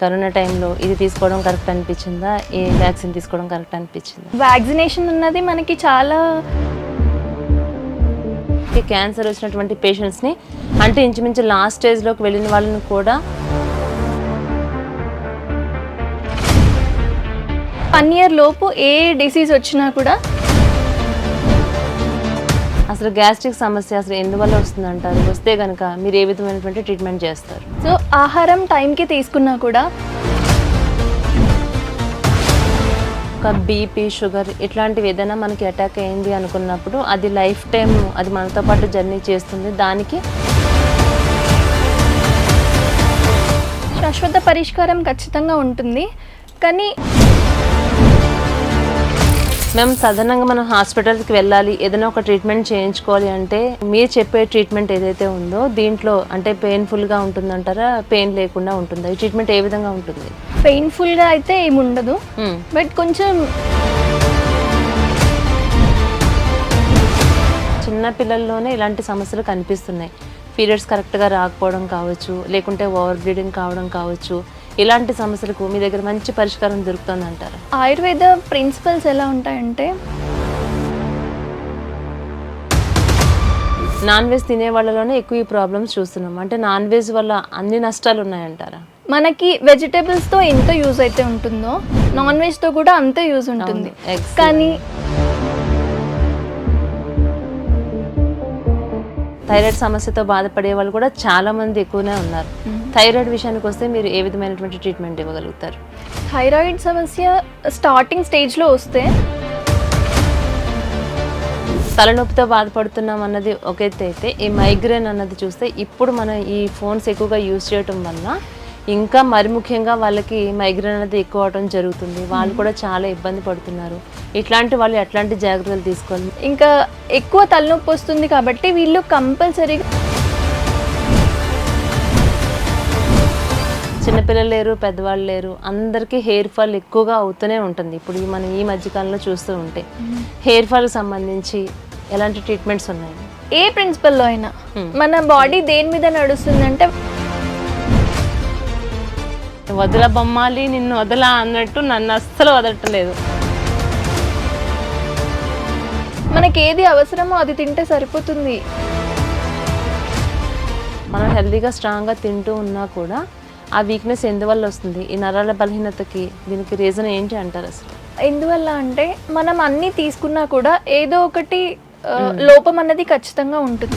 Corona టైంలో ఇది తీసుకోవడం కరెక్ట్ అనిపించిందా? ఏ వ్యాక్సిన్ తీసుకోవడం కరెక్ట్ అనిపించిందా? వ్యాక్సినేషన్ ఉన్నది మనకి చాలా క్యాన్సర్ వచ్చినటువంటి పేషెంట్స్ని అంటే ఇంచుమించు లాస్ట్ స్టేజ్లోకి వెళ్ళిన వాళ్ళని కూడా 1 year లోపు ఏ డిసీజ్ వచ్చినా కూడా అసలు గ్యాస్ట్రిక్ సమస్య అసలు ఎందువల్ల వస్తుందంటారు? వస్తే కనుక మీరు ఏ విధమైనటువంటి ట్రీట్మెంట్ చేస్తారు? సో ఆహారం టైంకి తీసుకున్నా కూడా ఒక బీపీ, షుగర్ ఇట్లాంటివి ఏదైనా మనకి అటాక్ అయింది అనుకున్నప్పుడు అది లైఫ్ టైం అది మనతో పాటు జర్నీ చేస్తుంది. దానికి శాశ్వత పరిష్కారం ఖచ్చితంగా ఉంటుంది. కానీ మేము సాధారణంగా మనం హాస్పిటల్కి వెళ్ళాలి, ఏదైనా ఒక ట్రీట్మెంట్ చేయించుకోవాలి అంటే మీరు చెప్పే ట్రీట్మెంట్ ఏదైతే ఉందో దీంట్లో అంటే పెయిన్ఫుల్గా ఉంటుందంటారా, పెయిన్ లేకుండా ఉంటుందా? ఈ ట్రీట్మెంట్ ఏ విధంగా ఉంటుంది? పెయిన్ఫుల్గా అయితే ఏమి ఉండదు, బట్ కొంచెం చిన్న పిల్లల్లోనే ఇలాంటి సమస్యలు కనిపిస్తున్నాయి. పీరియడ్స్ కరెక్ట్గా రాకపోవడం కావచ్చు, లేకుంటే ఓవర్ బ్లీడింగ్ కావడం కావచ్చు. ఇలాంటి సమస్యలకు మీ దగ్గర మంచి పరిష్కారం దొరుకుతుంది అంటారు? ఆయుర్వేద ప్రిన్సిపల్స్ ఎలా ఉంటాయంటే నాన్ వెజ్ తినే వాళ్ళలోనే ఎక్కువ ఈ ప్రాబ్లమ్స్ చూస్తున్నాం. అంటే నాన్ వెజ్ వల్ల అన్ని నష్టాలు ఉన్నాయంటారా? మనకి వెజిటేబుల్స్తో ఎంత యూజ్ అయితే ఉంటుందో నాన్ వెజ్తో కూడా అంతే యూజ్ ఉంటుంది. కానీ థైరాయిడ్ సమస్యతో బాధపడే వాళ్ళు కూడా చాలా మంది ఎక్కువనే ఉన్నారు. థైరాయిడ్ విషయానికి వస్తే మీరు ఏ విధమైనటువంటి ట్రీట్మెంట్ ఇవ్వగలుగుతారు? థైరాయిడ్ సమస్య స్టార్టింగ్ స్టేజ్లో వస్తే తలనొప్పితో బాధపడుతున్నాం అన్నది ఒక ఎత్తు అయితే, ఈ మైగ్రేన్ అన్నది చూస్తే ఇప్పుడు మనం ఈ ఫోన్స్ ఎక్కువగా యూజ్ చేయటం వల్ల ఇంకా మరి ముఖ్యంగా వాళ్ళకి మైగ్రేన్ అనేది ఎక్కువ అవడం జరుగుతుంది. వాళ్ళు కూడా చాలా ఇబ్బంది పడుతున్నారు. ఇట్లాంటి వాళ్ళు ఎట్లాంటి జాగ్రత్తలు తీసుకోవాలి? ఇంకా ఎక్కువ తలనొప్పి వస్తుంది కాబట్టి వీళ్ళు కంపల్సరీగా చిన్నపిల్లలు లేరు, పెద్దవాళ్ళు లేరు, అందరికీ హెయిర్ ఫాల్ ఎక్కువగా అవుతూనే ఉంటుంది. ఇప్పుడు మనం ఈ మధ్యకాలంలో చూస్తూ ఉంటే హెయిర్ ఫాల్కి సంబంధించి ఎలాంటి ట్రీట్మెంట్స్ ఉన్నాయి? ఏ ప్రిన్సిపల్లో అయినా మన బాడీ దేని మీద నడుస్తుందంటే వదల బొమ్మాలి నిన్ను వదలా అన్నట్టు నన్ను అస్సలు వదలట్లేదు. మనకి ఏది అవసరమో అది తింటే సరిపోతుంది. మనం హెల్తీగా స్ట్రాంగ్గా తింటూ ఉన్నా కూడా ఆ వీక్నెస్ ఎందువల్ల వస్తుంది? ఈ నరాల బలహీనతకి దీనికి రీజన్ ఏంటి అంటారు అసలు? ఎందువల్ల అంటే మనం అన్నీ తీసుకున్నా కూడా ఏదో ఒకటి లోపం అన్నది ఖచ్చితంగా ఉంటుంది.